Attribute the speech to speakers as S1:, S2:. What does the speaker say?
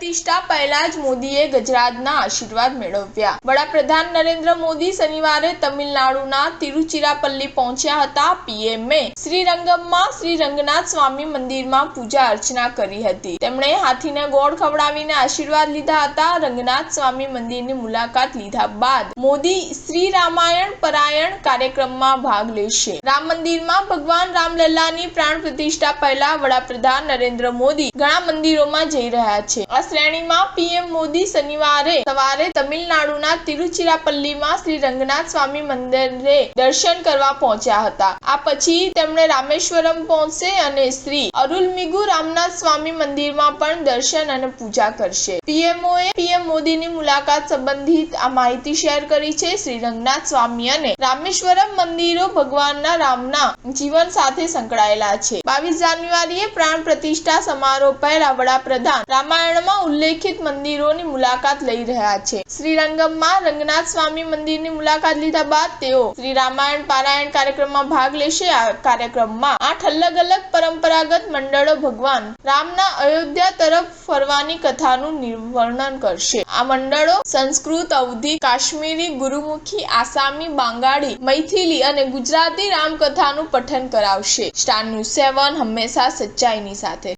S1: પ્રતિષ્ઠા પહેલા જ મોદીએ ગજરાજના આશીર્વાદ મેળવ્યા। વડાપ્રધાન નરેન્દ્ર મોદી શનિવારે તમિલનાડુના તિરુચિરાપલ્લી પહોંચ્યા હતા। પીએમએ શ્રીરંગમમાં શ્રી રંગનાથ સ્વામી મંદિરમાં પૂજા અર્ચના કરી હતી। તેમણે હાથીને ગોળ ખવડાવીને આશીર્વાદ લીધા હતા। રંગનાથ સ્વામી મંદિરની મુલાકાત લીધા બાદ મોદી શ્રી રામાયણ પરાયણ કાર્યક્રમમાં ભાગ લેશે। રામ મંદિરમાં ભગવાન રામલલ્લાની પ્રાણ પ્રતિષ્ઠા પહેલા વડાપ્રધાન નરેન્દ્ર મોદી ઘણા મંદિરોમાં જઈ રહ્યા છે। આ શ્રેણીમાં પીએમ મોદી શનિવારે સવારે તમિલનાડુના તિરુચિરાપલ્લીમાં શ્રી રંગનાથ સ્વામી મંદિરે દર્શન કરવા પહોંચ્યા હતા। આ પછી તેમણે રામેશ્વરમ પહોંચશે અને શ્રી અરુલમિગુ રામનાથ સ્વામી મંદિરમાં પણ દર્શન અને પૂજા કરશે। પીએમઓએ પીએમ મોદીની મુલાકાત સંબંધિત આ માહિતી શેર કરી છે। શ્રી રંગનાથ સ્વામી અને રામેશ્વરમ મંદિરો ભગવાનના રામના જીવન સાથે સંકળાયેલા છે। 22 જાન્યુઆરીએ પ્રાણ પ્રતિષ્ઠા સમારોહ પહેલા વડાપ્રધાન રામાયણમાં ઉલ્લેખિત મંદિરોની મુલાકાત લઈ રહ્યા છે। શ્રીરંગમમાં રંગનાથ સ્વામી મંદિરની મુલાકાત લીધા બાદ તેઓ શ્રી રામાયણ પારાયણ કાર્યક્રમમાં ભાગ લેશે। આ કાર્યક્રમમાં 8 અલગ પરંપરાગત મંડળો ભગવાન રામના અયોધ્યા તરફ ફરવાની કથાનું વર્ણન કરશે। આ મંડળો સંસ્કૃત, અવધી, કાશ્મીરી, ગુરુમુખી, આસામી, બંગાળી, મૈથિલી અને ગુજરાતી રામકથાનું પઠન કરાવશે। સ્ટાર ન્યૂઝ 7 હંમેશા સચ્ચાઈની સાથે।